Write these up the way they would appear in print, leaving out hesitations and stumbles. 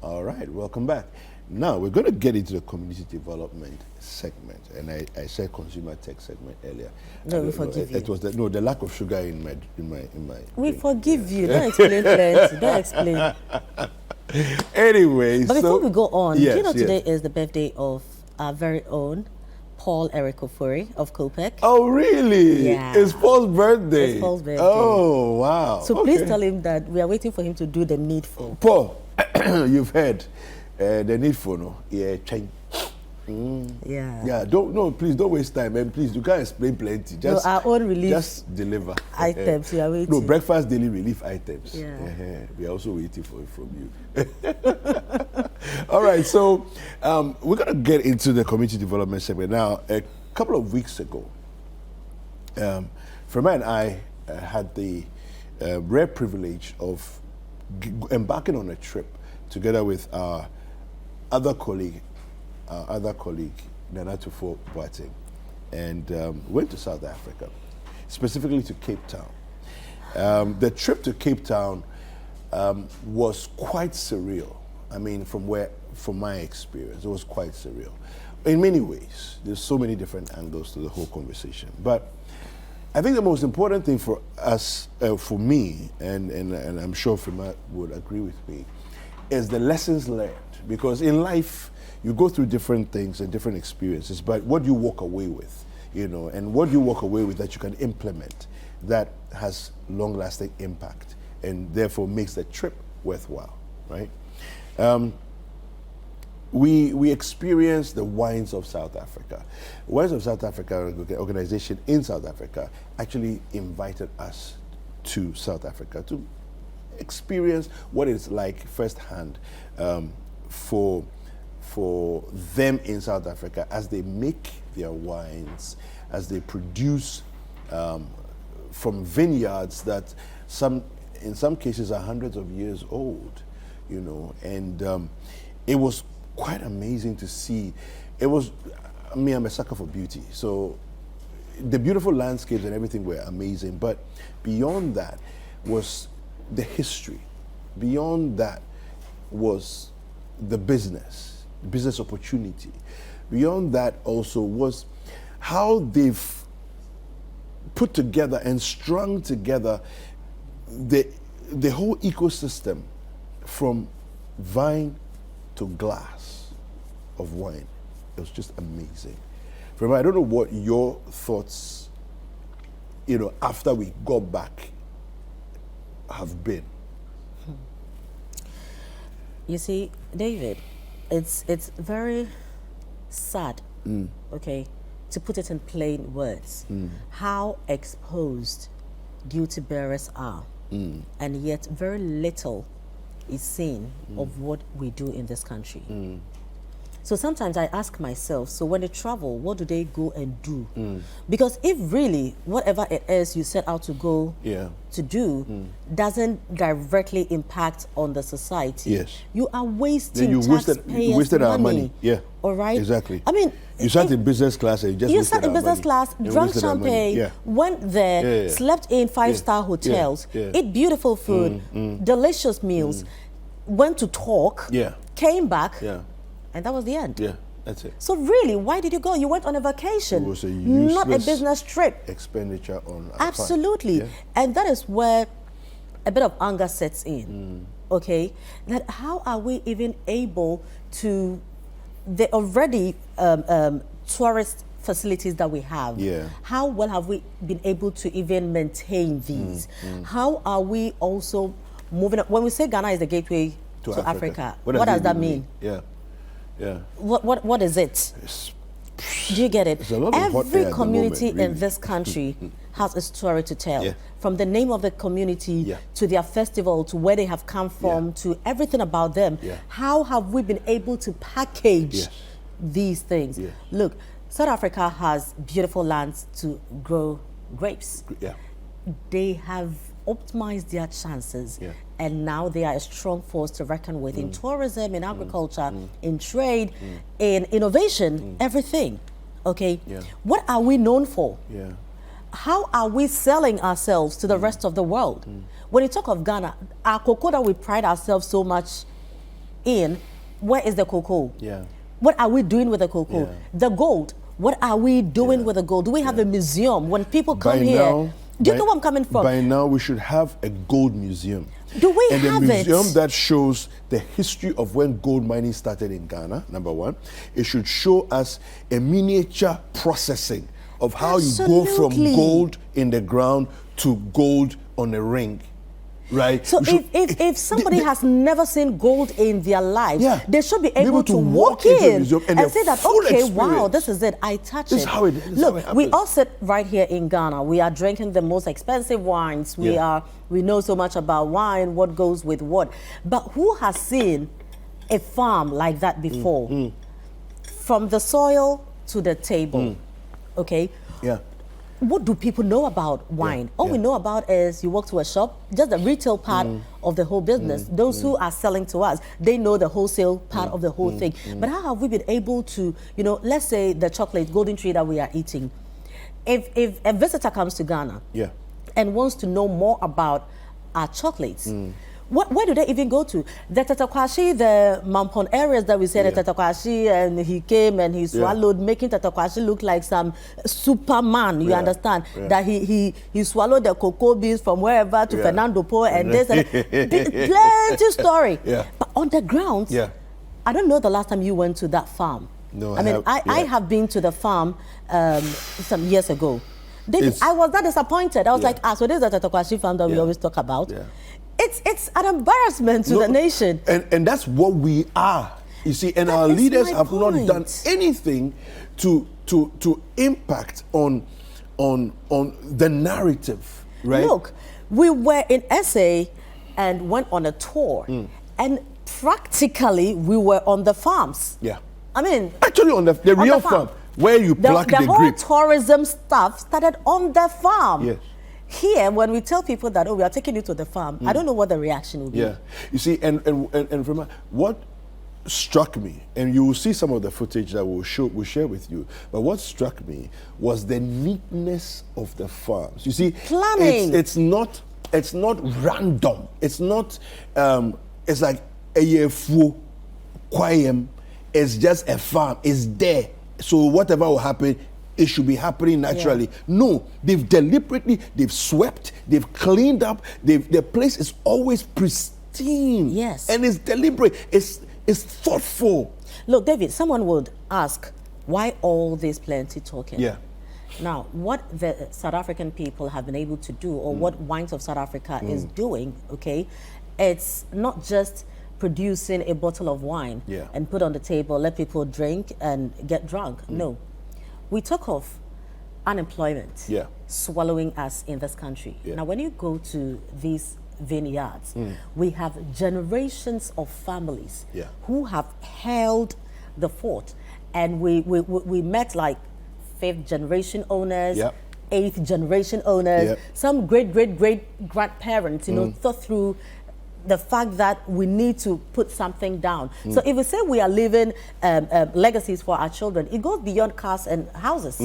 All right, welcome back. Now we're going to get into the community development segment, and I said consumer tech segment earlier. No, we forgive you. It was the lack of sugar in my. We drink. forgive you. Don't explain plenty. Don't explain. Anyway, But before we go on, do you know yes. today is the birthday of our very own Paul Eric Ofori of COPEC? Oh, really? Yeah. It's Paul's birthday. It's Paul's birthday. Oh, wow. So please tell him that we are waiting for him to do the needful. Paul, you've heard the needful, no? Yeah, change. Yeah, please don't waste time, and please, you can't explain plenty. Just our own relief. Just deliver Items, we are waiting. No, breakfast daily relief items. Yeah. We are also waiting for it from you. All right, so we're gonna get into the community development segment now. A couple of weeks ago, Frema and I had the rare privilege of embarking on a trip together with our other colleague, Nana Tufo Boateng, and went to South Africa, specifically to Cape Town. The trip to Cape Town was quite surreal. I mean, from my experience, it was quite surreal. In many ways, there's so many different angles to the whole conversation. But I think the most important thing for us, for me, and I'm sure Frema would agree with me, is the lessons learned. Because in life, you go through different things and different experiences, but what you walk away with, and what you walk away with that you can implement, that has long-lasting impact and therefore makes the trip worthwhile, right? We experienced the Wines of South Africa. Wines of South Africa, an organization in South Africa, actually invited us to South Africa to experience what it's like firsthand for them in South Africa as they make their wines, as they produce from vineyards that in some cases are hundreds of years old, and it was quite amazing to see. I'm a sucker for beauty, so the beautiful landscapes and everything were amazing, but beyond that was the history. Beyond that was the business opportunity. Beyond that also was how they've put together and strung together the whole ecosystem from vine to glass of wine. It was just amazing. Remember, I don't know what your thoughts, after we got back have been. You see, David, it's very sad, okay, to put it in plain words, how exposed duty bearers are, and yet very little is seen of what we do in this country. So sometimes I ask myself, so when they travel, what do they go and do? Because if really whatever it is you set out to go to do doesn't directly impact on the society, you are wasting you wasted our money. Yeah. All right? Exactly. I mean, you sat in business class and you sat in business class, drank champagne, went there, slept in five-star hotels, ate beautiful food, delicious meals, went to talk, came back, and that was the end. Yeah, that's it. So really, why did you go? You went on a vacation, it was a useless not a business trip. Expenditure on Absolutely. Yeah. And that is where a bit of anger sets in, okay? That how are we even able to, the already tourist facilities that we have, how well have we been able to even maintain these? How are we also moving up? When we say Ghana is the gateway to Africa, what does that mean? Yeah. What is it? Do you get it? Every community in this country has a story to tell. From the name of the community to their festival, to where they have come from, to everything about them. How have we been able to package these things? Look, South Africa has beautiful lands to grow grapes. They have optimized their chances, and now they are a strong force to reckon with in tourism, in agriculture, in trade, in innovation, everything. Okay, what are we known for? How are we selling ourselves to the rest of the world? When you talk of Ghana, our cocoa that we pride ourselves so much in, where is the cocoa? Yeah. What are we doing with the cocoa? Yeah. The gold, what are we doing with the gold? Do we have a museum? When people come here, do you know where I'm coming from? By now, we should have a gold museum. Do we have it? And a museum that shows the history of when gold mining started in Ghana, number one. It should show us a miniature processing of how you go from gold in the ground to gold on a ring. Right. So if somebody has never seen gold in their lives, they should be able to walk in and say that, okay, wow, this is it. I touch it. This is how it is. Look, we all sit right here in Ghana. We are drinking the most expensive wines. We know so much about wine, what goes with what. But who has seen a farm like that before? From the soil to the table. Okay? Yeah. What do people know about wine? All we know about is you walk to a shop, just the retail part of the whole business. Those who are selling to us, they know the wholesale part of the whole thing. But how have we been able to, you know, let's say the chocolate golden tree that we are eating. If a visitor comes to Ghana and wants to know more about our chocolates, where do they even go to? The Tatakwashi, the Mampon areas that we said, the Tatakwashi, and he came and he swallowed, making Tatakwashi look like some Superman, you understand? That he swallowed the cocoa beans from wherever to Fernando Po and this and plenty story. But on the ground, I don't know the last time you went to that farm. No, I have been to the farm some years ago. David, I was that disappointed. I was like, so this is the Tatakwashi farm that we always talk about. It's an embarrassment to the nation. And that's what we are. You see, and our leaders have not done anything to impact on the narrative, right? Look, we were in SA and went on a tour, and practically we were on the farms. Yeah. I mean, actually on the real farm where you pluck the grape. The whole tourism stuff started on the farm. Yes. Here, when we tell people that, we are taking you to the farm, I don't know what the reaction will be. Yeah. You see, and from what struck me, and you will see some of the footage that we'll share with you, but what struck me was the neatness of the farms. You see, planning. It's not random. It's not, it's like a yefu kwayem. It's just a farm. It's there. So whatever will happen, it should be happening naturally. No, they've deliberately, they've swept, they've cleaned up, the place is always pristine. Yes. And it's deliberate, it's thoughtful. Look, David, someone would ask, why all this plenty talking? Yeah. Now, what the South African people have been able to do, or what Wines of South Africa is doing, okay, it's not just producing a bottle of wine and put on the table, let people drink and get drunk. No. We talk of unemployment swallowing us in this country. Now, when you go to these vineyards, we have generations of families who have held the fort. And we met like 5th generation owners, 8th generation owners, some great grandparents, you know, thought through the fact that we need to put something down. So if we say we are leaving legacies for our children, it goes beyond cars and houses.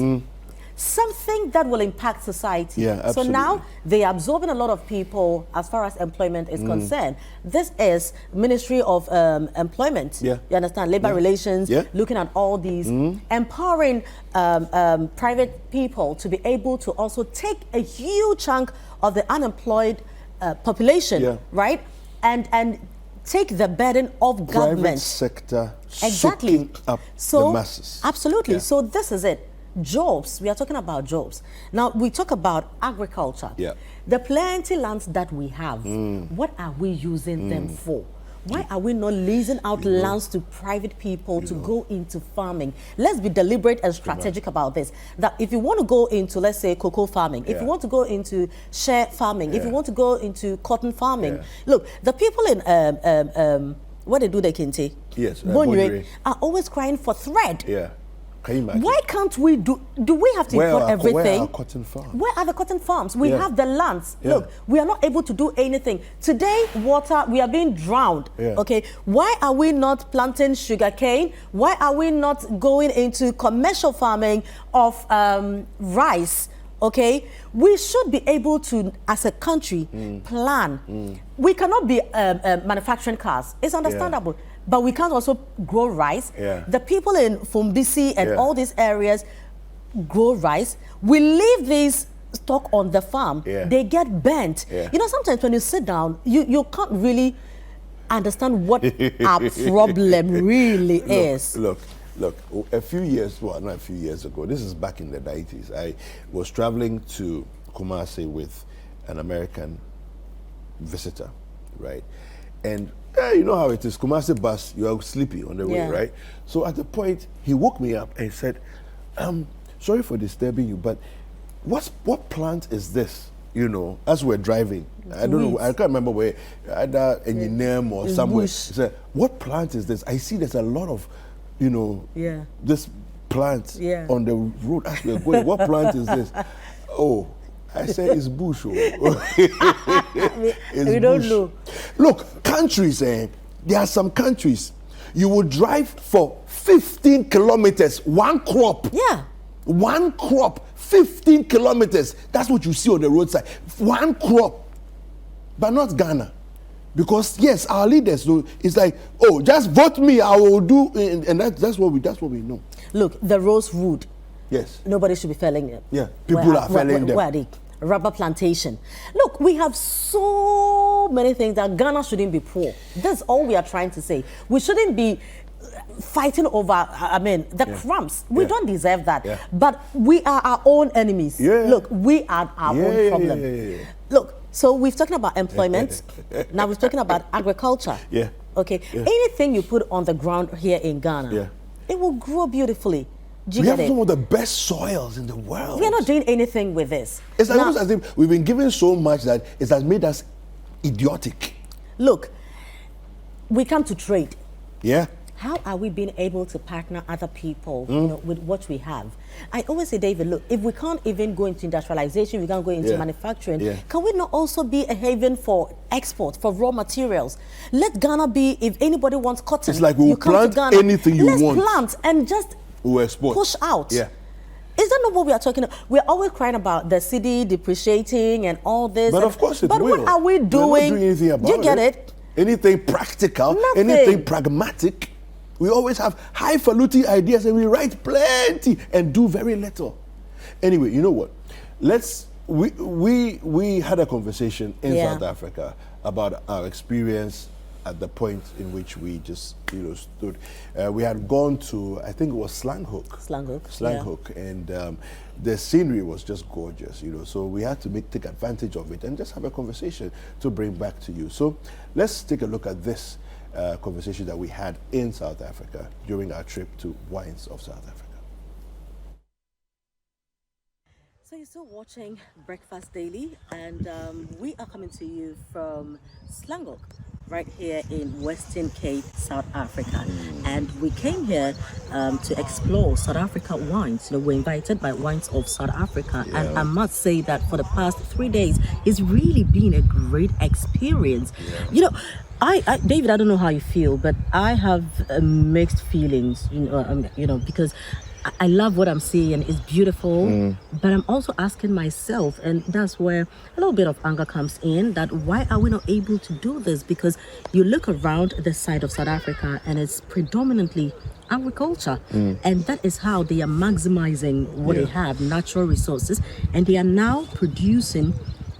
Something that will impact society. So now they are absorbing a lot of people as far as employment is concerned. This is Ministry of Employment, you understand, labor relations, looking at all these, empowering private people to be able to also take a huge chunk of the unemployed population, right? And take the burden of government. Private sector soaking up the masses. Absolutely. So this is it. Jobs. We are talking about jobs. Now, we talk about agriculture. The plenty lands that we have, what are we using them for? Why are we not leasing out lands to private people to go into farming? Let's be deliberate and strategic about this. That if you want to go into, let's say, cocoa farming, if you want to go into share farming, if you want to go into cotton farming, look, the people in what they do, they can take. Bonre are always crying for thread. Can you imagine? Why can't we do we have to import everything? Where are cotton farms? Where are the cotton farms? We have the lands. Look, we are not able to do anything. Today, water, we are being drowned. Okay, why are we not planting sugarcane? Why are we not going into commercial farming of rice? Okay, we should be able to, as a country, plan. We cannot be manufacturing cars. It's understandable. but we can't also grow rice. Yeah. The people in Fumbisi and all these areas grow rice. We leave these stock on the farm. Yeah. They get burnt. Yeah. You know, sometimes when you sit down, you can't really understand what our problem really is. Look, a few years, well, not a few years ago, this is back in the 90s, I was traveling to Kumasi with an American visitor, right? And you know how it is, Kumasi bus, you are sleepy on the way, right? So at the point, he woke me up and said, sorry for disturbing you, but what plant is this? You know, as we're driving, I don't know, I can't remember where, either in Ninem or somewhere. He said, what plant is this? I see there's a lot of, you know, this plant on the road as we're going. What plant is this? Oh, I said it's bush. It's we don't know. Look, countries, there are some countries, you will drive for 15 kilometers, one crop. Yeah. One crop, 15 kilometers. That's what you see on the roadside. One crop. But not Ghana. Because yes, our leaders know it's like, oh, just vote me, I will do, and that's what we know. Look, the rosewood. Yes. Nobody should be felling it. Yeah, people are felling them. Where are they? Rubber plantation. Look, we have so many things that Ghana shouldn't be poor. That's all we are trying to say. We shouldn't be fighting over, the crumbs. We don't deserve that. Yeah. But we are our own enemies. Yeah. Look, we are our own problem. Yeah. Look, so we've talking about employment. Now we're talking about agriculture. Yeah. Okay. Yeah. Anything you put on the ground here in Ghana, it will grow beautifully. We have some of the best soils in the world. We are not doing anything with this. It's almost as if we've been given so much that it has made us idiotic. Look, we come to trade. Yeah. How are we being able to partner other people with what we have? I always say, David, look, if we can't even go into industrialization, we can't go into manufacturing, can we not also be a haven for export, for raw materials? Let Ghana be, if anybody wants cotton, it's like we'll plant anything you want. Let's plant and just we'll export. Push out. Yeah. Is that not what we are talking about? We're always crying about the Citi depreciating and all this. But of course it will. But what are we doing? We're not doing anything about Do you get it? Anything practical, Nothing. Anything pragmatic. We always have highfalutin ideas and we write plenty and do very little. Anyway, you know what? We had a conversation in South Africa about our experience at the point in which we just stood. We had gone to, I think it was Slanghoek, and the scenery was just gorgeous, so we had to take advantage of it and just have a conversation to bring back to you. So let's take a look at this conversation that we had in South Africa during our trip to Wines of South Africa. So you're still watching Breakfast Daily, and we are coming to you from Slanghoek, right here in Western Cape, South Africa. And we came here to explore South Africa wines. We're invited by Wines of South Africa. Yeah. And I must say that for the past 3 days, it's really been a great experience. Yeah. David, I don't know how you feel, but I have mixed feelings, because I love what I'm seeing. It's beautiful, but I'm also asking myself, and that's where a little bit of anger comes in, that why are we not able to do this? Because you look around the side of South Africa and it's predominantly agriculture, and that is how they are maximizing what they have, natural resources, and they are now producing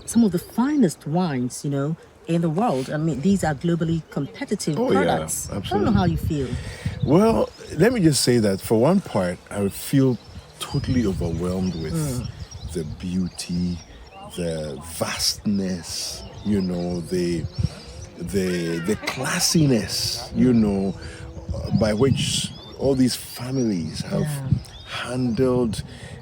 some of the finest wines, in the world. I mean, these are globally competitive products. Yeah, absolutely. I don't know how you feel. Well, let me just say that for one part, I feel totally overwhelmed with the beauty, the vastness, the classiness, by which all these families have handled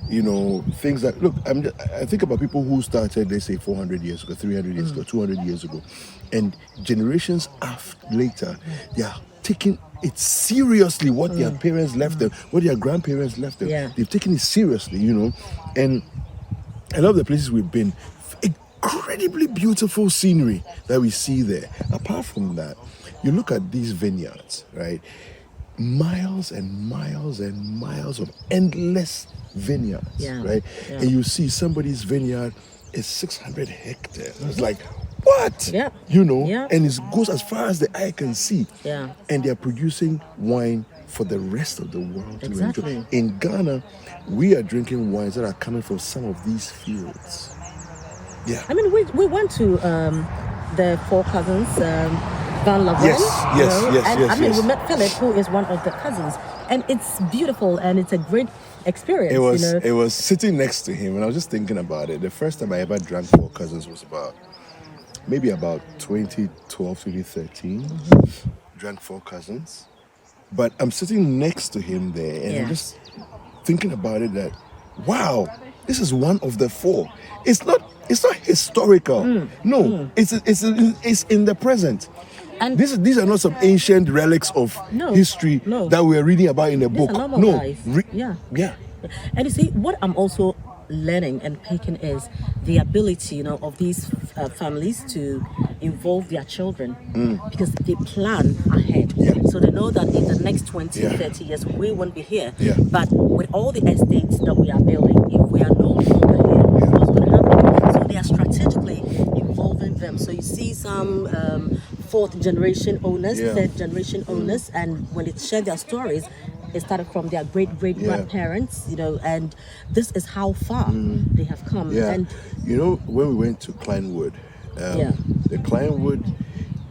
things that, look, I think about people who started, let's say, 400 years ago, 300 years ago, 200 years ago, and generations later, they are taking it seriously, what their parents left them, what their grandparents left them. Yeah. They've taken it seriously, and I love the places we've been. Incredibly beautiful scenery that we see there. Apart from that, you look at these vineyards, right? Miles and miles and miles of endless vineyards, right? Yeah. And you see somebody's vineyard is 600 hectares. It's like, what? Yeah. You know, Yeah. and it goes as far as the eye can see. Yeah. And they're producing wine for the rest of the world to Exactly. enjoy. In Ghana, we are drinking wines that are coming from some of these fields. Yeah. I mean, we went to the Four Cousins, Van Laverne. Yes. I mean, we met Philip, who is one of the cousins, and it's beautiful and it's a great experience. It was sitting next to him, and I was just thinking about it. The first time I ever drank Four Cousins was maybe about 2012, 2013. Mm-hmm. Drank Four Cousins. But I'm sitting next to him there, and I'm just thinking about it that, wow, this is one of the four. It's not historical. It's in the present. And these are not some ancient relics of history that we're reading about in a book. Yeah. And you see, what I'm also learning and picking is the ability, of these families to involve their children because they plan ahead. So they know that in the next 20, 30 years, we won't be here. But with all the estates that we are building, if we are no longer here, what's going to happen? So they are strategically involving them. So you see some fourth generation owners, third generation owners, and when they share their stories, it started from their great-great-grandparents, and this is how far they have come. Yeah. And when we went to Kleinwood, the Kleinwood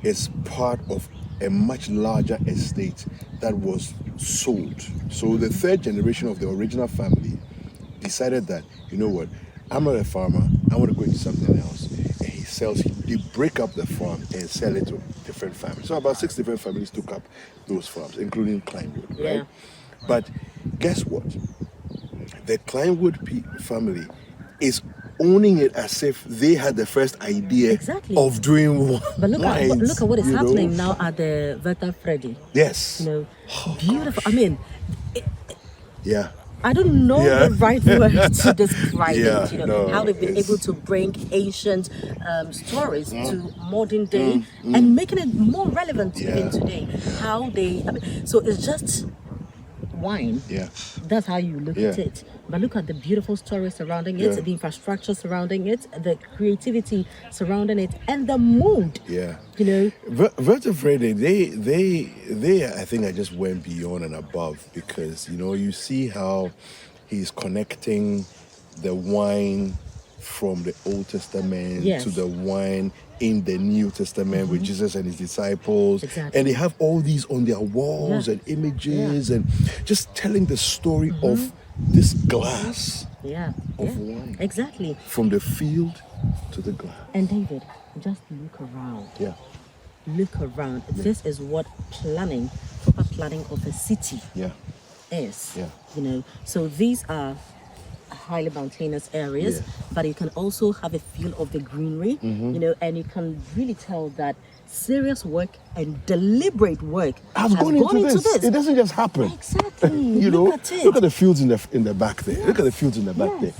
is part of a much larger estate that was sold. So the third generation of the original family decided that, you know what, I'm not a farmer, I want to go into something else. And they break up the farm and sell it to different families. So about 6 different families took up those farms, including Kleinwood, right? But guess what? The Kleinwood family is owning it as if they had the first idea of doing wines. But look at what is happening now at the Veta Freddy. Yes. Beautiful. Gosh. I mean, I don't know the right word to describe it. How they've been able to bring ancient stories to modern day and making it more relevant even today. So it's just wine. That's how you look at it. But look at the beautiful story surrounding it, the infrastructure surrounding it, the creativity surrounding it, and the mood. Vertebrate, they I think I just went beyond and above because you see how he's connecting the wine from the Old Testament to the wine in the New Testament with Jesus and his disciples. And they have all these on their walls and images and just telling the story of this glass of wine. Exactly. From the field to the glass. And David, just look around. Look around. This is what proper planning of a city is. So these are highly mountainous areas, but you can also have a feel of the greenery, and you can really tell that serious work and deliberate work has gone into this. It doesn't just happen. Exactly. Look at it. Look at the fields in the back there. Look at the fields in the back there.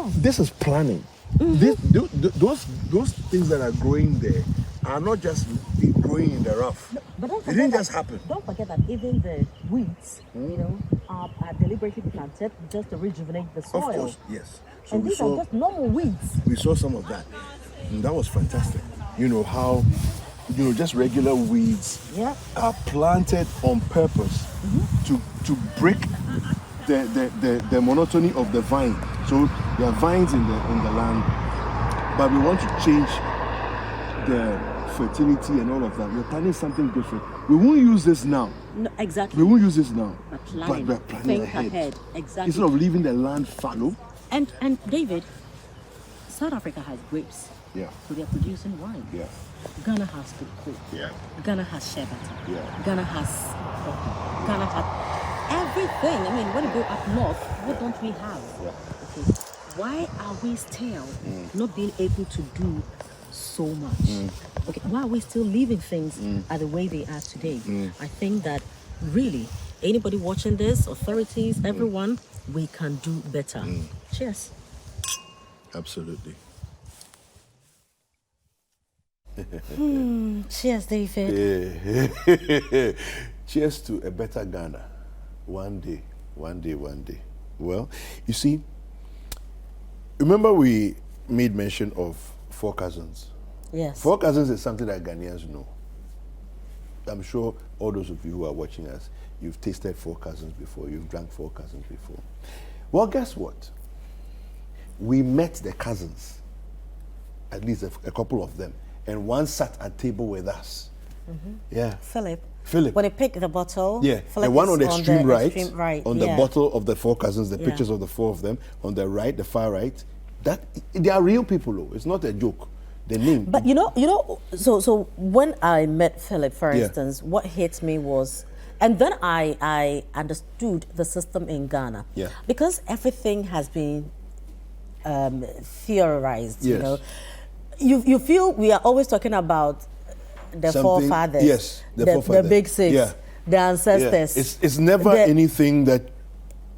This is planning. Those things that are growing there are not just growing in the rough. But it didn't just happen. Don't forget that even the weeds, are deliberately planted just to rejuvenate the soil. Of course, yes. So and these are just normal weeds. We saw some of that. And that was fantastic. How, just regular weeds are planted on purpose to break the monotony of the vine. So there are vines in the land, but we want to change the fertility and all of that. We're planning something different. We won't use this now. No, exactly. We won't use this now. But we're planning ahead. Exactly. Instead of leaving the land fallow. And David, South Africa has grapes. So they're producing wine. Ghana has cocoa. Ghana has sherbet. Ghana has coffee. Ghana has everything. I mean, when you go up north, what don't we have? Okay. Why are we still not being able to do so much? Okay, why are we still leaving things are the way they are today? I think that really, anybody watching this, authorities, everyone, we can do better. Cheers. Absolutely. Cheers, David. Cheers to a better Ghana. One day. Well, you see, remember we made mention of Four Cousins. Yes. Four cousins is something that Ghanaians know. I'm sure all those of you who are watching us, you've tasted four cousins before, you've drank four cousins before. Well, guess what? We met the cousins, at least a couple of them, and one sat at table with us. Yeah. Philip. Philip. When he picked the bottle, yeah, Philip the one on the extreme right, on the yeah. bottle of the four cousins, the pictures of the four of them, on the right, the far right, that they are real people though. It's not a joke. The name. But you know, so when I met Philip, for instance, what hit me was, and then I understood the system in Ghana. Yeah. Because everything has been theorized, Yes. you know. You feel we are always talking about the forefathers, yes, the big six, the ancestors. Yeah. It's never anything that.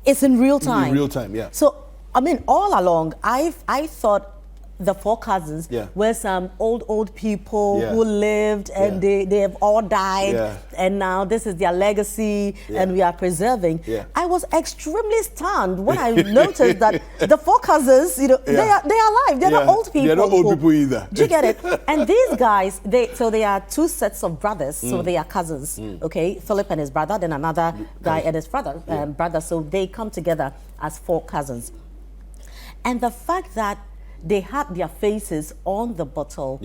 It's in real time. In real time, yeah. So I mean, all along, I thought the four cousins were some old people who lived and they have all died and now this is their legacy and we are preserving. I was extremely stunned when I noticed that the four cousins, you know, they are alive. They're not old people. They're not old people either. Do you get it? And these guys, they are two sets of brothers, so they are cousins. Okay, Philip and his brother, then another guy and his brother. So they come together as four cousins. And the fact that they had their faces on the bottle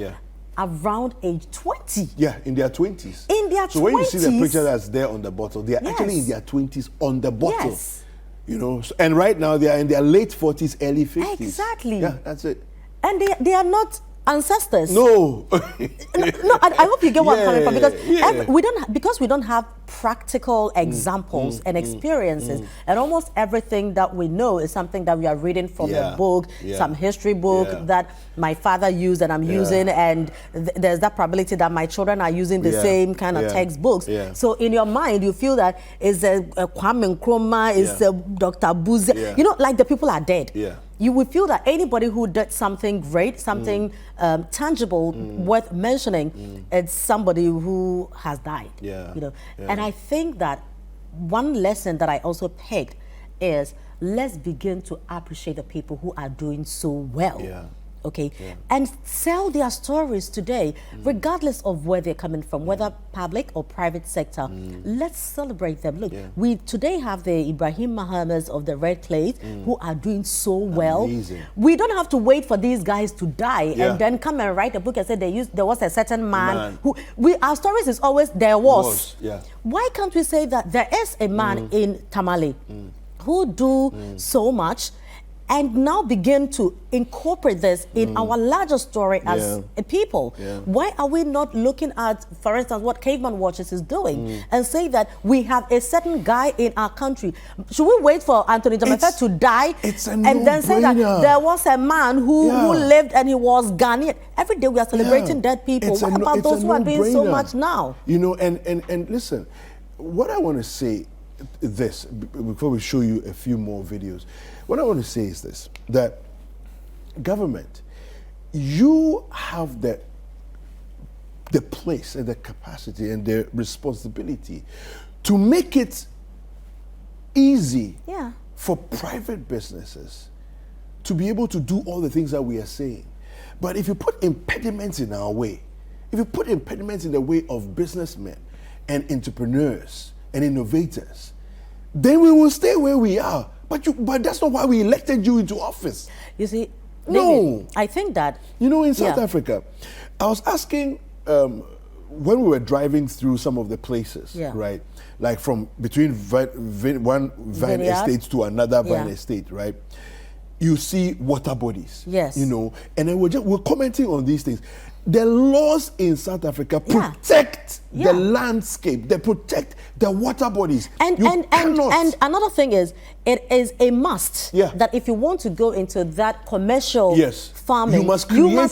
around age 20. Yeah, in their 20s. In their 20s. So when you see the picture that's there on the bottle, they are actually in their 20s on the bottle. Yes. You know, and right now they are in their late 40s, early 50s. Exactly. Yeah, that's it. And they are not ancestors. No. no, I hope you get what I'm coming from, because we don't have practical examples and experiences, and almost everything that we know is something that we are reading from a book, some history book that my father used and I'm using, and there's that probability that my children are using the same kind of textbooks. So in your mind, you feel that it's a Kwame Nkrumah, it's a Dr. Buze, you know, like the people are dead. You would feel that anybody who did something great, something tangible, worth mentioning, it's somebody who has died. You know, and I think that one lesson that I also picked is let's begin to appreciate the people who are doing so well. Okay, and sell their stories today, regardless of where they're coming from, whether public or private sector. Let's celebrate them. Look, we today have the Ibrahim Mahamas of the Red Clays who are doing so well. Amazing. We don't have to wait for these guys to die and then come and write a book and say there was a certain man who our stories is always there was. Why can't we say that there is a man in Tamale who do so much, and now begin to incorporate this in our larger story as a people? Why are we not looking at, for instance, what Caveman Watches is doing and say that we have a certain guy in our country? Should we wait for Anthony Jamefe to die and then say that there was a man who lived and he was Ghanaian? Every day we are celebrating dead people. What about those who are doing so much now? You know, and listen, what I want to say this before we show you a few more videos. What I want to say is this, that government, you have the place and the capacity and the responsibility to make it easy for private businesses to be able to do all the things that we are saying. But if you put impediments in our way, if you put impediments in the way of businessmen and entrepreneurs and innovators, then we will stay where we are. But that's not why we elected you into office. You see, no. I think that... You know, in South Africa, I was asking, when we were driving through some of the places, right? Like from between one vine estate to another vine estate, right? You see water bodies. Yes. You know, and then we're commenting on these things. The laws in South Africa protect the landscape. They protect the water bodies. And another thing is, it is a must that if you want to go into that commercial farming, you must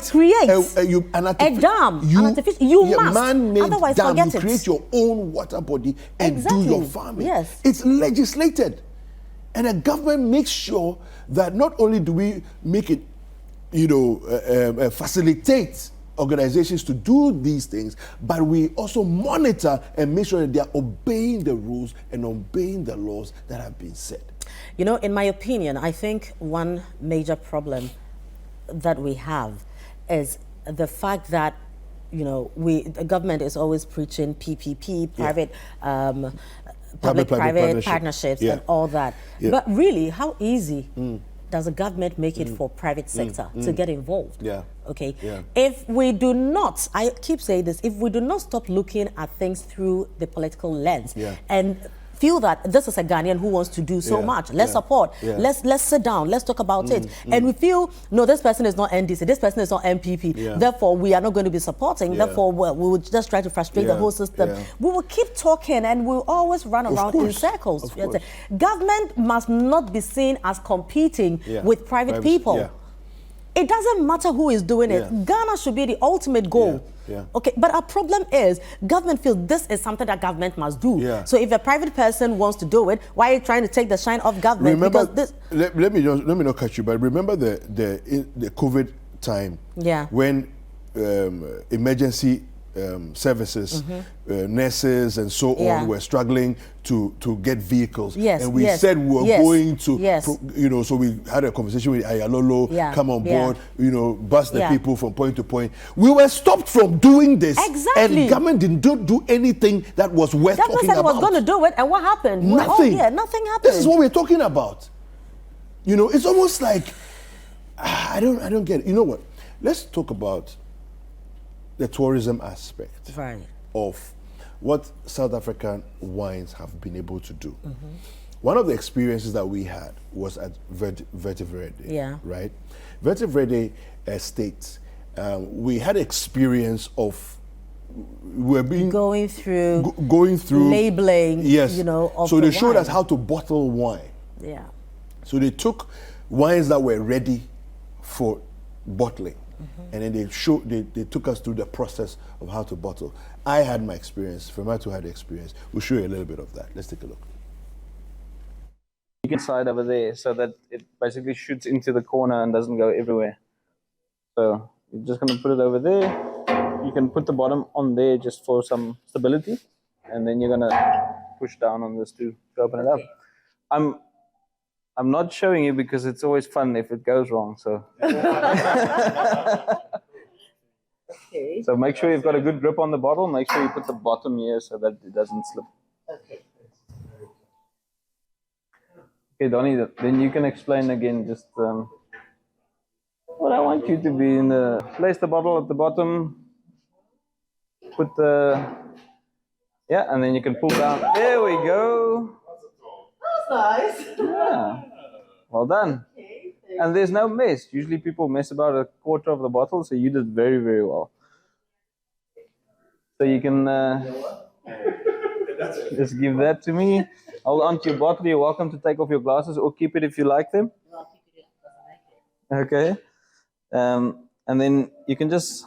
create a dam, man-made otherwise dam. You create your own water body and do your farming. It's legislated. And the government makes sure that not only do we make it, you know, facilitate organizations to do these things, but we also monitor and make sure that they are obeying the rules and obeying the laws that have been set. You know, in my opinion, I think one major problem that we have is the fact that, you know, the government is always preaching PPP, private, public-private partnerships and all that. But really, how easy does the government make it for private sector to get involved? Okay. If we do not, I keep saying this, if we do not stop looking at things through the political lens and feel that this is a Ghanaian who wants to do so much, let's support, let's sit down, let's talk about it. And we feel, no, this person is not NDC, this person is not MPP, therefore we are not going to be supporting, therefore we will just try to frustrate the whole system. We will keep talking and we'll always run around in circles. Government must not be seen as competing with private people. It doesn't matter who is doing it. Ghana should be the ultimate goal. Okay, but our problem is government feels this is something that government must do. So if a private person wants to do it, why are you trying to take the shine off government? Remember, because let me not cut you, but remember the COVID time when emergency services, nurses and so on were struggling to get vehicles. And we said we were going to, you know, so we had a conversation with Ayalolo, come on board, you know, bus the people from point to point. We were stopped from doing this. And government didn't do anything that was worth talking about. Government said it was going to do it, and what happened? Nothing. Nothing happened. This is what we're talking about. You know, it's almost like, I don't get it. You know what? Let's talk about the tourism aspect of what South African wines have been able to do. One of the experiences that we had was at Verde Verde, right? Verde Verde Estate. We had experience of going through labeling, you know, of so they showed us how to bottle wine. So they took wines that were ready for bottling. And then they took us through the process of how to bottle. I had my experience, Fermato had the experience. We'll show you a little bit of that. Let's take a look. You can slide over there so that it basically shoots into the corner and doesn't go everywhere. So you're just going to put it over there. You can put the bottom on there just for some stability. And then you're going to push down on this to open it up. I'm not showing you because it's always fun if it goes wrong. So, so make sure you've got a good grip on the bottle. Make sure you put the bottom here so that it doesn't slip. Okay, Donnie, then you can explain again just what I want you to be in the... Place the bottle at the bottom. Put the... Yeah, and then you can pull down. There we go. Nice. Yeah. Well done. Okay, and there's no mess. Usually people mess about a quarter of the bottle, so you did very, very well. So you can just give that to me. Hold on to your bottle. You're welcome to take off your glasses or keep it if you like them. Okay. And then you can just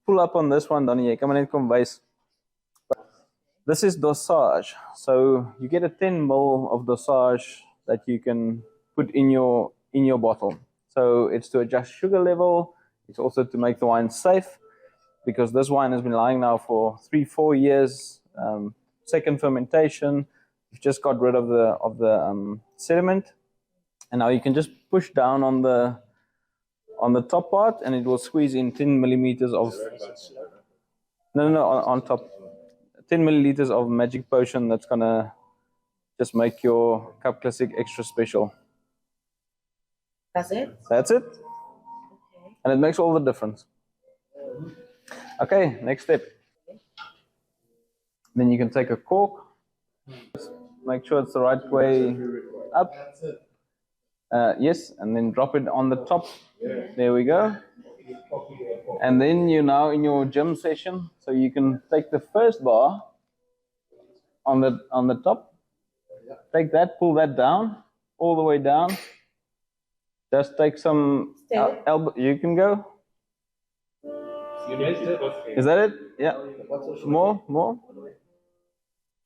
pull up on this one, Donnie. Come on in, come base. This is dosage. So you get a 10 ml of dosage that you can put in your bottle. So it's to adjust sugar level. It's also to make the wine safe, because this wine has been lying now for 3-4 years. Second fermentation. You've just got rid of the sediment, and now you can just push down on the top part, and it will squeeze in 10 millimeters of. No, on top. 10 milliliters of magic potion that's gonna just make your Cup Classic extra special. That's it? That's it. Okay. And it makes all the difference. Okay, next step. Then you can take a cork. Just make sure it's the right way up. Yes, and then drop it on the top. There we go. And then you're now in your gym session, so you can take the first bar on the top. Take that, pull that down, all the way down. Just take some elbow. You can go. Is that it? Yeah. More.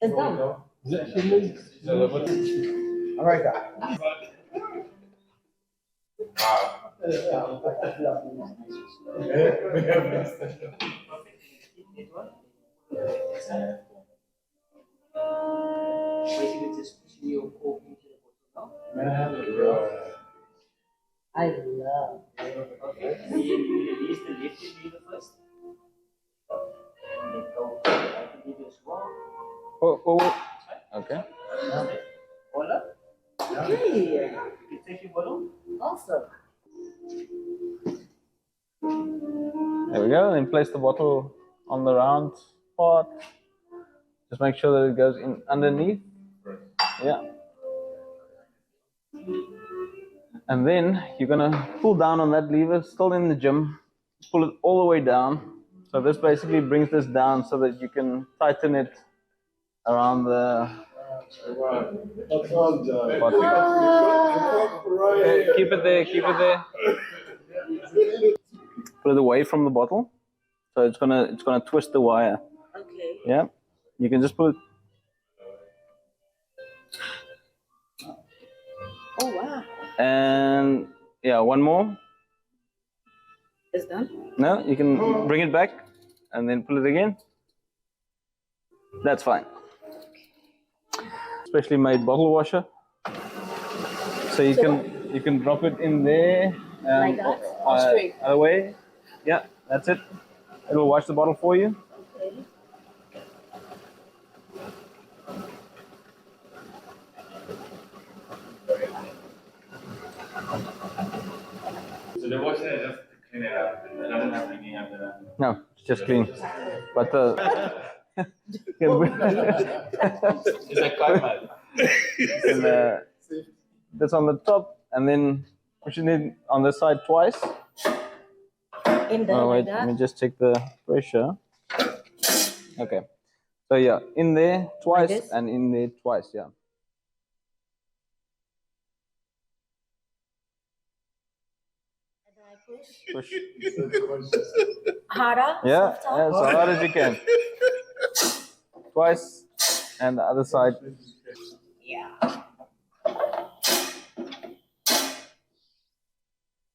It's done. All right, guys. I love. Okay. You release the lift, you do the first. Okay. Hey, awesome. There we go. Then place the bottle on the round part. Just make sure that it goes in underneath. Yeah. And then you're gonna pull down on that lever, still in the gym. Pull it all the way down. So this basically brings this down so that you can tighten it around the bottom. Okay, keep it there, keep it there. Put it away from the bottle. So it's gonna twist the wire. Okay. Yeah. You can just put it. Oh wow. And yeah, one more. It's done? No, you can bring it back and then pull it again. That's fine. Specially made bottle washer. So you can drop it in there. Like that? Or straight? Other way. Yeah, that's it. It'll wash the bottle for you. Okay. So the washer is just to clean it up. It doesn't have anything after that. No, it's just clean. But It's like karma. that's on the top, and then pushing it on this side twice. In there, Oh like wait, that? let me just check the pressure. Okay, so yeah, in there twice this? and in there twice. Yeah. Push. Harder? Yeah, Softer? as hard as you can. Twice, and the other side. Yeah.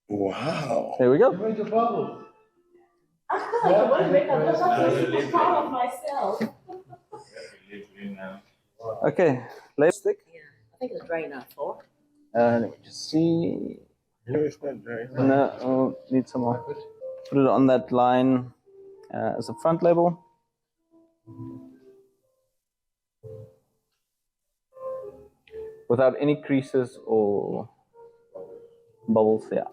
Wow. There we go. I feel like I want to make a I'm proud of myself. Okay, let's stick. Yeah, I think it's dry enough. Oh. Let me just see. No, oh, need some more. Put it on that line as a front label. Without any creases or bubbles, yeah.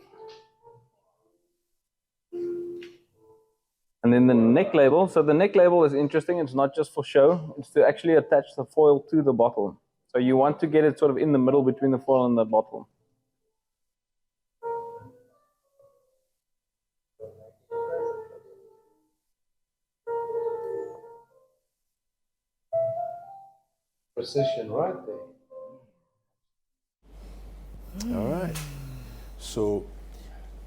And then the neck label. So the neck label is interesting. It's not just for show. It's to actually attach the foil to the bottle. So you want to get it sort of in the middle between the foil and the bottle. Precision right there. All right. So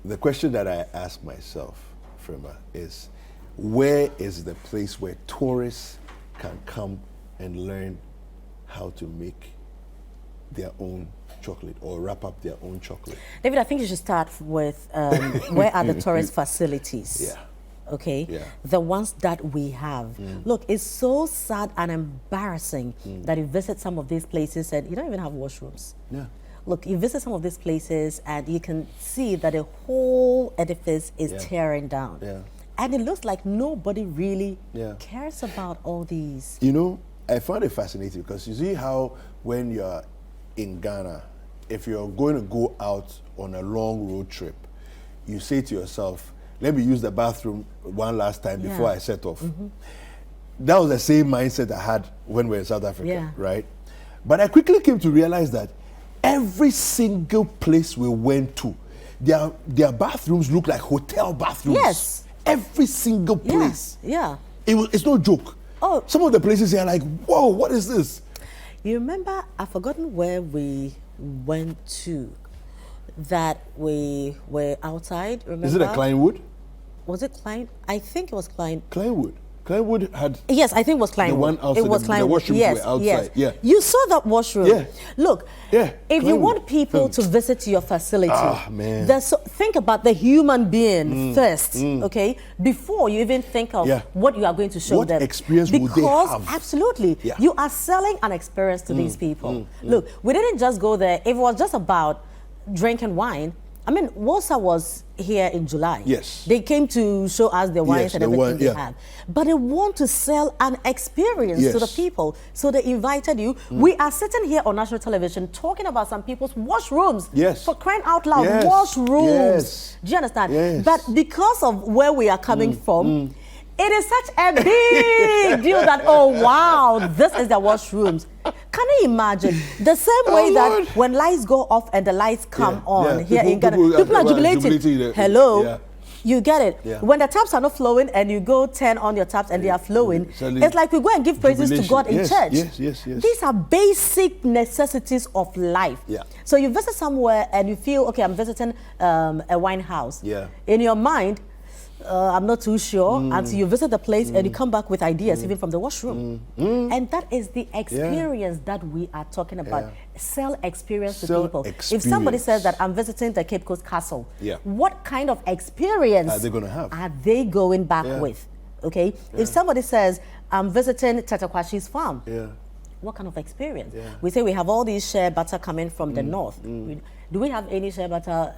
the question that I ask myself, Frema, is where is the place where tourists can come and learn how to make their own chocolate or wrap up their own chocolate? David, I think you should start with where are the tourist facilities? Yeah. Okay, Yeah. the ones that we have. Look, it's so sad and embarrassing that you visit some of these places and you don't even have washrooms. Yeah. Look, you visit some of these places and you can see that the whole edifice is tearing down. Yeah. And it looks like nobody really Yeah. cares about all these. You know, I found it fascinating because you see how when you're in Ghana, if you're going to go out on a long road trip, you say to yourself, let me use the bathroom one last time before I set off. That was the same mindset I had when we were in South Africa, right? But I quickly came to realize that every single place we went to, their bathrooms look like hotel bathrooms. Yes. Every single place. Yeah. It's no joke. Oh. Some of the places are like, whoa, what is this? You remember, I've forgotten where we went to, that we were outside, remember? Is it a Kleinwood? Was it Klein? I think it was Klein. Kleinwood. Kleinwood had Yes, I think it was Kleinwood. the one outside. It was the Kleinwood. washrooms Yes, were outside. yes. Yeah. You saw that washroom. Yeah. Look, Yeah, if you Kleinwood. want people to visit your facility, man. think about the human being first, okay? Before you even think of what you are going to show What them. experience would they have? Absolutely. Yeah. You are selling an experience to these people. Look, we didn't just go there. If it was just about drinking wine, I mean, Wosa was here in July. Yes. They came to show us the wines Yes, and the everything wine, they yeah. have. But they want to sell an experience to the Yes. people. So they invited you. We are sitting here on national television talking about some people's washrooms. Yes. For crying out loud, Yes. washrooms. Yes. Do you understand? Yes. But because of where we are coming from, it is such a big deal that, oh, wow, this is the washrooms. Can you imagine? The same way Lord. that when lights go off and the lights come on yeah. here in Ghana, People people are are jubilating. jubilating. Hello? Yeah. You get it? Yeah. When the taps are not flowing and you go turn on your taps and they are flowing, Suddenly, it's like we go and give praises to jubilation. God in Yes, church. yes. These are basic necessities of life. Yeah. So you visit somewhere and you feel, okay, I'm visiting a wine house. Yeah. In your mind, I'm not too sure until you visit the place and you come back with ideas even from the washroom. And that is the experience that we are talking about. Yeah. Sell experience to Sell people. experience. If somebody says that I'm visiting the Cape Coast Castle, Yeah. what kind of experience Are they gonna have? are they going back Yeah. with? Okay. If somebody says I'm visiting Tatakwashi's farm, Yeah. what kind of experience? Yeah. We say we have all these shea butter coming from the north. Do we have any shea butter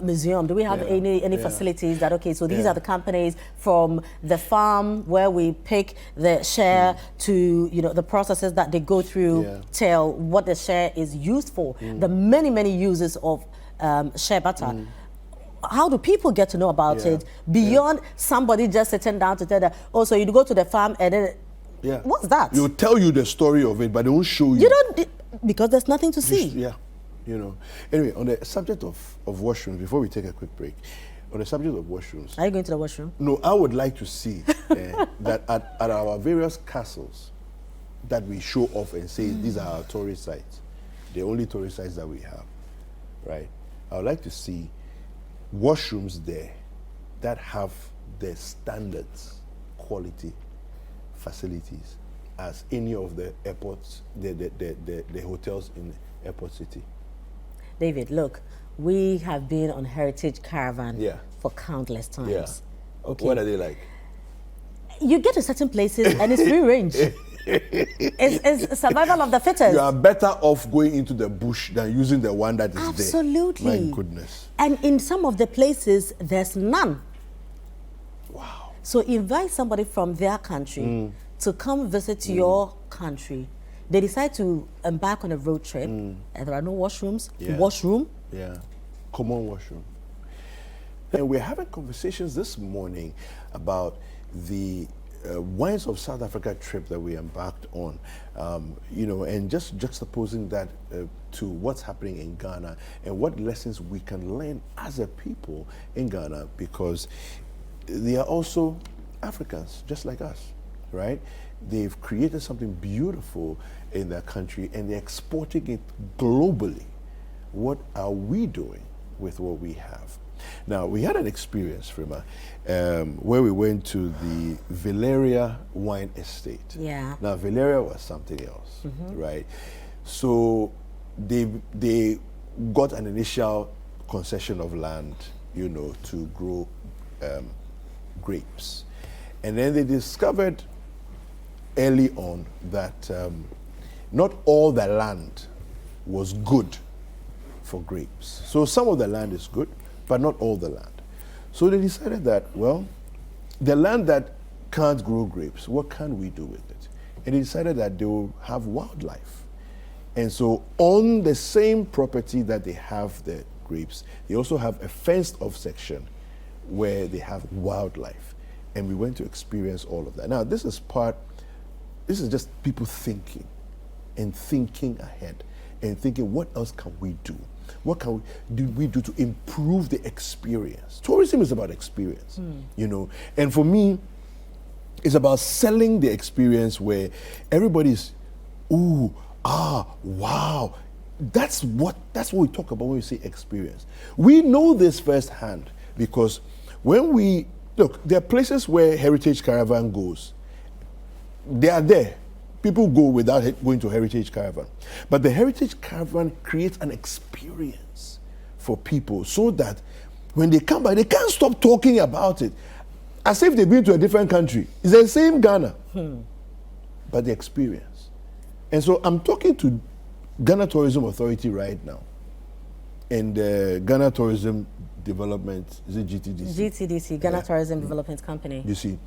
museum? Do we have any Yeah. facilities that, okay, so these Yeah. are the companies from the farm where we pick the shea to, you know, the processes that they go through, Yeah. tell what the shea is used for, the many uses of shea butter. How do people get to know about Yeah. it beyond somebody just sitting down to tell them, oh, so you go to the farm and then, Yeah. what's that? They'll tell you the story of it, but they won't show you. You don't, because there's nothing to see. Yeah, you know. Anyway, on the subject of washrooms, before we take a quick break, on the subject of washrooms, Are you going to the washroom? no, I would like to see that at our various castles that we show off and say these are our tourist sites, the only tourist sites that we have, right? I would like to see washrooms there that have the standards, quality, facilities as any of the airports, the hotels in Airport City. David, look, we have been on Heritage Caravan Yeah. for countless times. Yeah. Okay. What are they like? You get to certain places and it's free range. it's survival of the fittest. You are better off going into the bush than using the one that is Absolutely. there. My goodness. And in some of the places, there's none. Wow. So invite somebody from their country to come visit your country. They decide to embark on a road trip, and there are no washrooms. Yeah. Washroom. Yeah. Common washroom. And we're having conversations this morning about the Wines of South Africa trip that we embarked on, you know, and just juxtaposing that to what's happening in Ghana and what lessons we can learn as a people in Ghana, because they are also Africans, just like us, right? They've created something beautiful in their country and they're exporting it globally. What are we doing with what we have? Now, we had an experience, Frima, where we went to the Valeria Wine Estate. Yeah. Now, Valeria was something else, right? So they got an initial concession of land, you know, to grow grapes. And then they discovered early on that not all the land was good for grapes. So some of the land is good, but not all the land. So they decided that, well, the land that can't grow grapes, what can we do with it? And they decided that they will have wildlife. And so on the same property that they have the grapes, they also have a fenced off section where they have wildlife. And we went to experience all of that. Now, this is just people thinking and thinking ahead and thinking, what else can we do? What can we do to improve the experience? Tourism is about experience, you know. And for me, it's about selling the experience where everybody's, ooh, ah, wow. That's what we talk about when we say experience. We know this firsthand because when we look, there are places where Heritage Caravan goes. They are there. People go without going to Heritage Caravan. But the Heritage Caravan creates an experience for people so that when they come back, they can't stop talking about it. As if they've been to a different country. It's the same Ghana, but the experience. And so I'm talking to Ghana Tourism Authority right now and Ghana Tourism Development, is it GTDC? GTDC, Ghana Tourism Development Company. You see,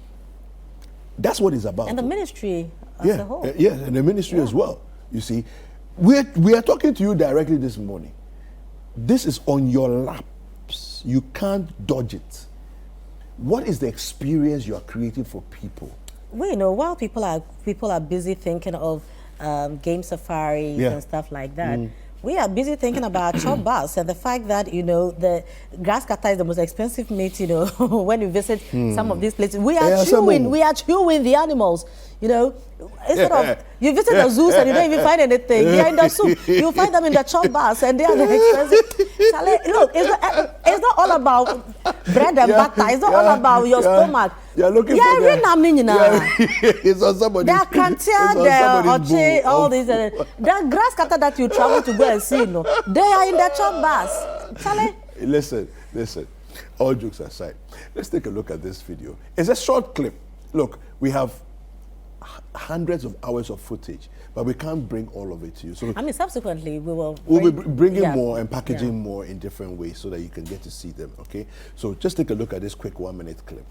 that's what it's about. And the ministry as a whole. Yeah, and the ministry as well. You see, we are talking to you directly this morning. This is on your laps. You can't dodge it. What is the experience you are creating for people? Well, you know, while people are busy thinking of game safaris and stuff like that, we are busy thinking about chop bars and the fact that, you know, the grass cutter is the most expensive meat, you know, when you visit some of these places. We are chewing the animals, you know. Instead of, you visit the zoos and you don't even find anything. They are in the soup. You find them in the chop bars and they are the expensive. Charlie, look, it's not all about bread and butter. It's not all about your stomach. You're looking for it's on somebody's. There are Kantia, there are Oche, all these. The grass cutter that you travel to go and see, no, they are in the chop bars. Charlie. Listen. All jokes aside, let's take a look at this video. It's a short clip. Look, we have hundreds of hours of footage, but we can't bring all of it to you. So I mean, subsequently we'll be bringing more and packaging more in different ways so that you can get to see them. Okay, so just take a look at this quick 1-minute clip.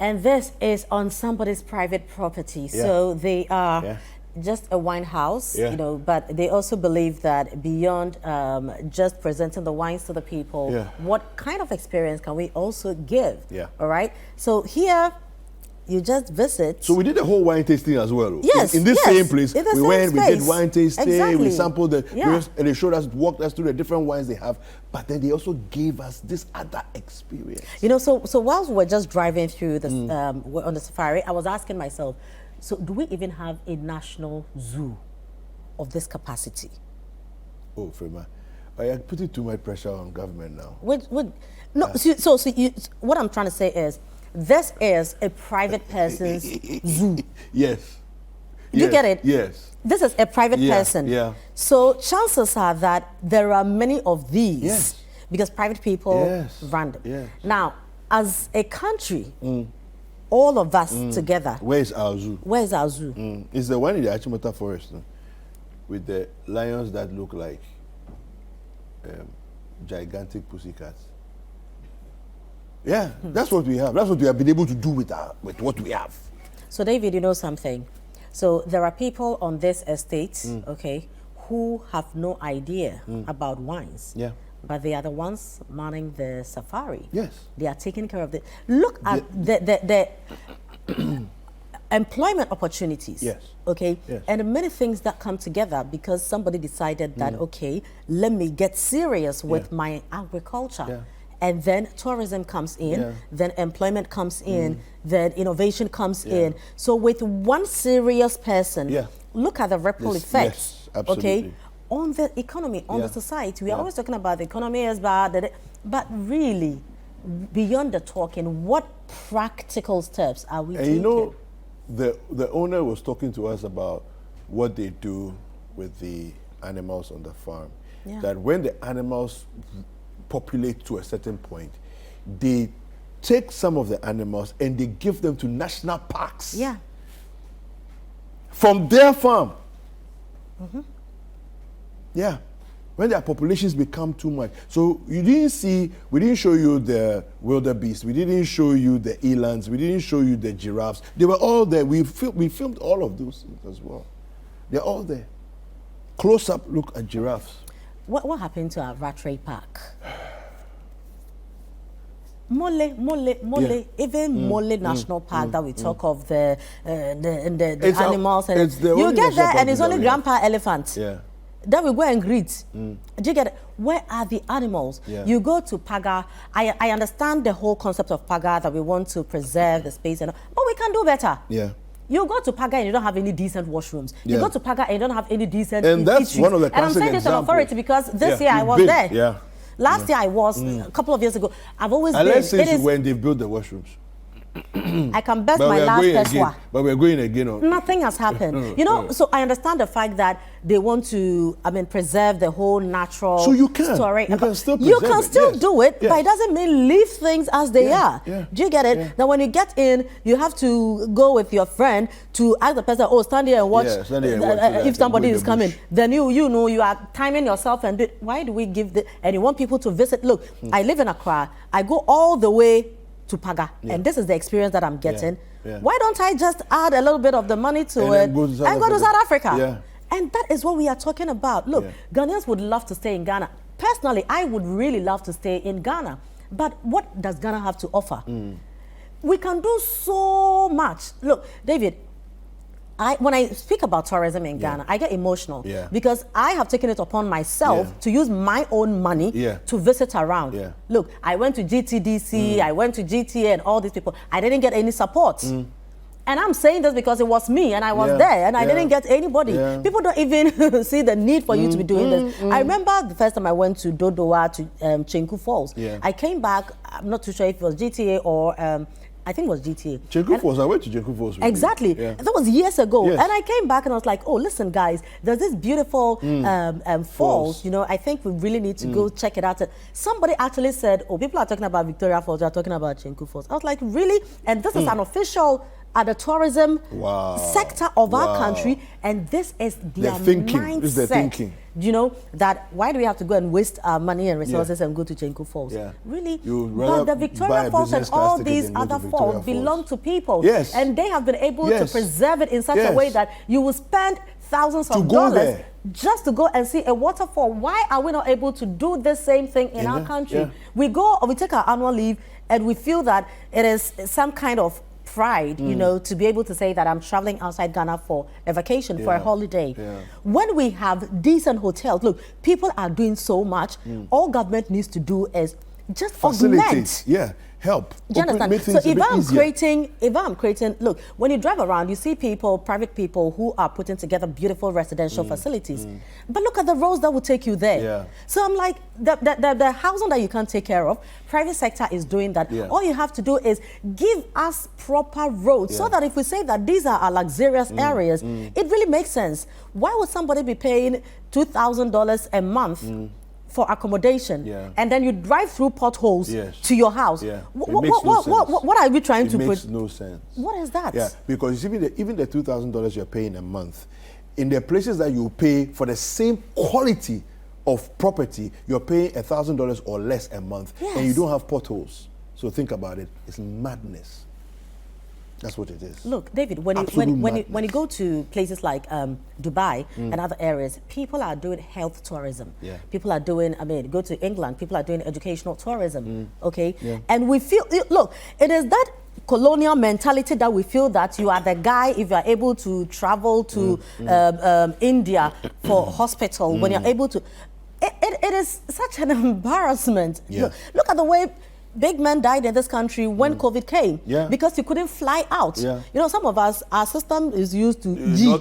And this is on somebody's private property. So they are just a wine house, you know, but they also believe that beyond just presenting the wines to the people, what kind of experience can we also give? All right. So here, you just visit. So we did a whole wine tasting as well. Yes. In this same place, we went, we did wine tasting, exactly. we sampled the, and they showed us, walked us through the different wines they have. But then they also gave us this other experience. You know, so whilst we're just driving through this on the safari, I was asking myself, so do we even have a national zoo of this capacity? Oh, Frema, I put it too much pressure on government now. No, what I'm trying to say is, this is a private person's zoo. Yes. You get it? Yes. This is a private person. Yeah. So chances are that there are many of these because private people run them. Yes. Now, as a country, all of us together. Where's our zoo? Where's our zoo? It's the one in the Achimota Forest, no? With the lions that look like gigantic pussycats. Yeah, that's what we have. That's what we have been able to do with what we have. So, David, you know something? So, there are people on this estate, okay, who have no idea about wines. Yeah. But they are the ones manning the safari. Yes. They are taking care of it. Look at the employment opportunities. Yes. Okay. Yes. And many things that come together because somebody decided that, okay, let me get serious with my agriculture. Yeah. And then tourism comes in, then employment comes in, then innovation comes in. So with one serious person, look at the ripple effects, okay, on the economy, on the society. We are always talking about the economy is bad, but really, beyond the talking, what practical steps are we taking? You know, the owner was talking to us about what they do with the animals on the farm. That when the animals populate to a certain point, they take some of the animals and they give them to national parks. Yeah. From their farm. Yeah. When their populations become too much. So you didn't see, we didn't show you the wildebeest, we didn't show you the elands, we didn't show you the giraffes. They were all there. We filmed all of those things as well. They're all there. Close up look at giraffes. What happened to our Rattray Park? Mole, even Mole National Park that we talk of the animals, and you get there and it's only grandpa elephant. Yeah. Then we go and greet. Do you get it? Where are the animals? Yeah. You go to Paga. I understand the whole concept of Paga, that we want to preserve the space, but we can do better. Yeah. You go to Paga and you don't have any decent washrooms. You go to Paga and you don't have any decent And that's eateries. one of the classic And I'm saying this on authority because this year I was there. Yeah. Last year I was, a couple of years ago. I've always been. Unless since when they built the washrooms. I can bet my last Peswa. But we're going again. Nothing has happened. You know, so I understand the fact that they want to, preserve the whole natural so you can. story. You can still You preserve can it, still yes. do it, Yes. but it doesn't mean leave things as they are. Yeah. Do you get it? Yeah. Now, when you get in, you have to go with your friend to ask the person, oh, stand here and watch, stand here and watch if somebody in is the coming. bush. Then you know you are timing yourself and do it. Why do we give and you want people to visit? Look, I live in Accra. I go all the way to Paga, and this is the experience that I'm getting. Yeah. Why don't I just add a little bit of the money to it and go to South Africa? Yeah. And that is what we are talking about. Look, Ghanaians would love to stay in Ghana. Personally, I would really love to stay in Ghana. But what does Ghana have to offer? We can do so much. Look, David, when I speak about tourism in Ghana, I get emotional because I have taken it upon myself to use my own money to visit around. Look, I went to GTDC, I went to GTA and all these people. I didn't get any support. And I'm saying this because it was me and I was there and I didn't get anybody. People don't even see the need for you to be doing this. I remember the first time I went to Dodowa, to Chenku Falls. I came back, I'm not too sure if it was GTA or I think it was GTA. Chenku Falls, I went to Chenku Falls. Exactly. That was years ago. And I came back and I was like, oh, listen, guys, there's this beautiful falls. You know, I think we really need to go check it out. Somebody actually said, oh, people are talking about Victoria Falls, they're talking about Chenku Falls. I was like, really? And this is an official the tourism sector of our country, and this is their mindset. This is their thinking. You know, that why do we have to go and waste our money and resources and go to Chenku Falls? Really? But the Victoria Falls and all these other falls belong to people. And they have been able to preserve it in such a way that you will spend thousands of dollars just to go and see a waterfall. Why are we not able to do the same thing in our country? We take our annual leave and we feel that it is some kind of pride, you know, to be able to say that I'm traveling outside Ghana for a vacation, for a holiday. When we have decent hotels, look, people are doing so much. All government needs to do is just facilitate. Help. Do you understand? So if I'm creating, look, when you drive around, you see people, private people who are putting together beautiful residential facilities. But look at the roads that will take you there. So I'm like, the housing that you can't take care of, private sector is doing that. All you have to do is give us proper roads so that if we say that these are our luxurious areas, it really makes sense. Why would somebody be paying $2,000 a month for accommodation, and then you drive through potholes to your house? What are we trying to put? It makes no sense. What is that? Because even the $2,000 you're paying a month, in the places that you pay for the same quality of property, you're paying $1,000 or less a month, and you don't have potholes. So think about it. It's madness. That's what it is. Look, David, when you go to places like Dubai and other areas, people are doing health tourism. People are doing, go to England, people are doing educational tourism, okay? And we feel, look, it is that colonial mentality that we feel that you are the guy if you are able to travel to India for hospital, when you're able to. It is such an embarrassment. Look at the way big men died in this country when COVID came because you couldn't fly out. You know, some of us, our system is used to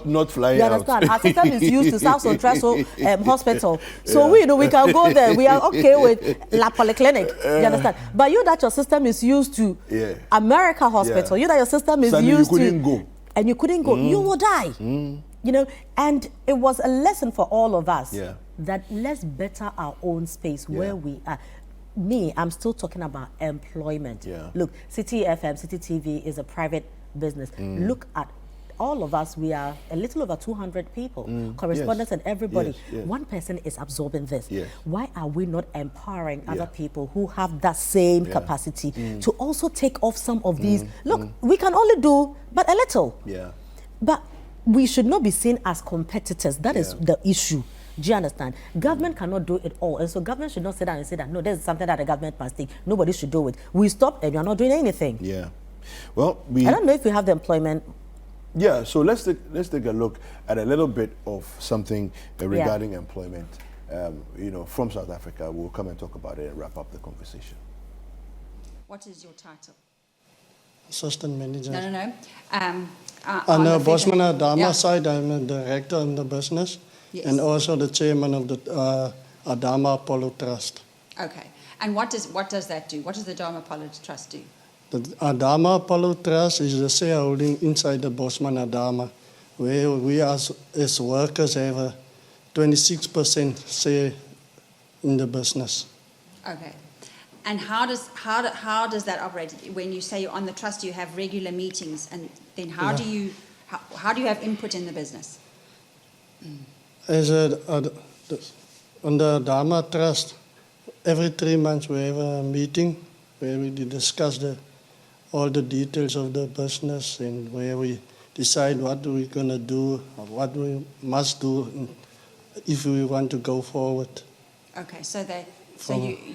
not flying out. You understand? Our system is used to South Central Hospital. So we can go there. We are okay with La Polyclinic. You understand? But you that your system is used to America Hospital. You that your system is used you couldn't go. And you couldn't go. You will die. You know, and it was a lesson for all of us that let's better our own space where we are. I'm still talking about employment. Look, Citi FM, Citi TV is a private business. Look at all of us. We are a little over 200 people, correspondents and everybody. One person is absorbing this. Why are we not empowering other people who have that same capacity to also take off some of these? Look, we can only do but a little. But we should not be seen as competitors. That is the issue. Do you understand? Government cannot do it all. And so government should not sit down and say that, no, there's something that the government must take. Nobody should do it. We stop and you're not doing anything. Yeah. Well, I don't know if we have the employment. Yeah, so let's take a look at a little bit of something regarding employment, from South Africa. We'll come and talk about it and wrap up the conversation. What is your title? Assistant manager. No. On the Bosman Adama side, I'm a director in the business, and also the chairman of the Adama Apollo Trust. Okay. And what does that do? What does the Adama Apollo Trust do? The Adama Apollo Trust is the shareholding inside the Bosman Adama, where we as workers have a 26% share in the business. Okay. And how does that operate? When you say you're on the trust, you have regular meetings, and then how do you have input in the business? As on the Adama Trust, every 3 months we have a meeting where we discuss all the details of the business and where we decide what we're going to do, or what we must do if we want to go forward. Okay, so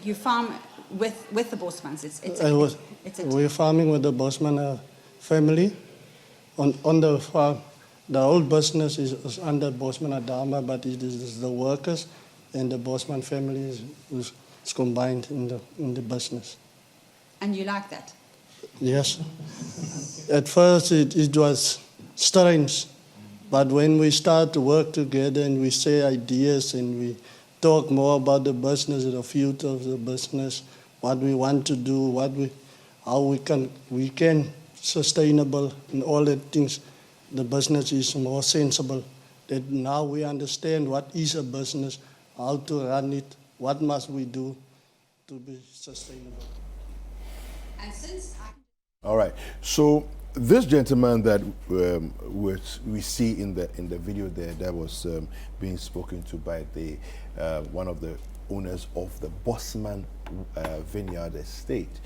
you farm with the Bosmans. We're farming with the Bosman family. On the farm, the whole business is under Bosman Adama, but it is the workers and the Bosman family is combined in the business. And you like that? Yes. At first it was strange, but when we start to work together and we share ideas and we talk more about the business, the future of the business, what we want to do, how we can sustainable and all the things, the business is more sensible. That now we understand what is a business, how to run it, what must we do to be sustainable. And since all right. So this gentleman that we see in the video there, that was being spoken to by the one of the owners of the Bosman Vineyard Estate,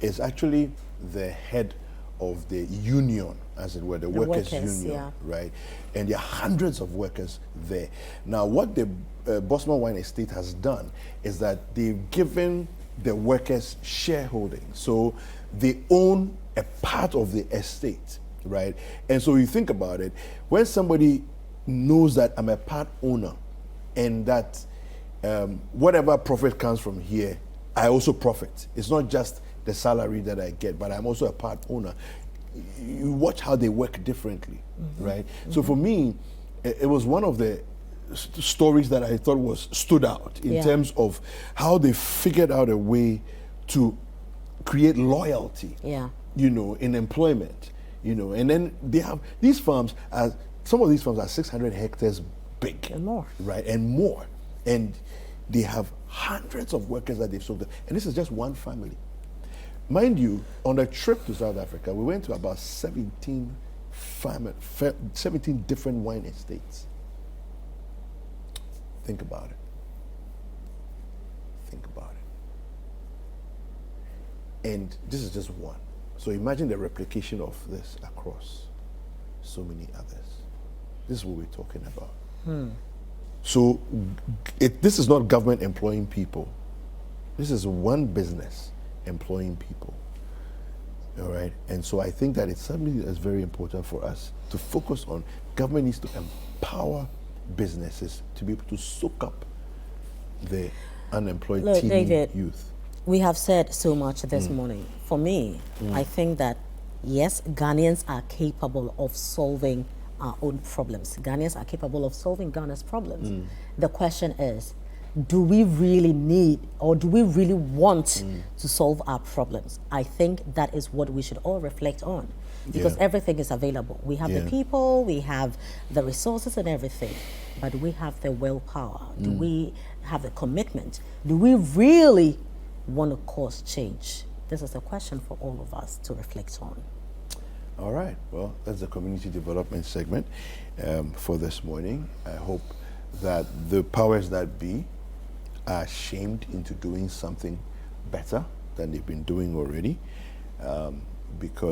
is actually the head of the union, as it were, the workers union, right? And there are hundreds of workers there. Now, what the Bosman Wine Estate has done is that they've given the workers shareholding. So they own a part of the estate, right? And so you think about it, when somebody knows that I'm a part owner and that whatever profit comes from here, I also profit. It's not just the salary that I get, but I'm also a part owner. You watch how they work differently, right? So for me, it was one of the stories that I thought stood out in terms of how they figured out a way to create loyalty, in employment, and then they have these farms. Some of these farms are 600 hectares big, and more, right, and more, and they have hundreds of workers that they've sold, and this is just one family. Mind you, on a trip to South Africa, we went to about 17 different wine estates. Think about it. Think about it. And this is just one. So imagine the replication of this across so many others. This is what we're talking about. So this is not government employing people. This is one business employing people. All right? And so I think that it's something that's very important for us to focus on. Government needs to empower businesses to be able to soak up the unemployed David, youth. We have said so much this morning. For me, I think that, yes, Ghanaians are capable of solving our own problems. Ghanaians are capable of solving Ghana's problems. The question is, do we really need, or do we really want to solve our problems? I think that is what we should all reflect on, because everything is available. We have the people, we have the resources and everything, but do we have the willpower? Do we have the commitment? Do we really want to cause change? This is a question for all of us to reflect on. All right, well, that's the community development segment for this morning. I hope that the powers that be are shamed into doing something better than they've been doing already, because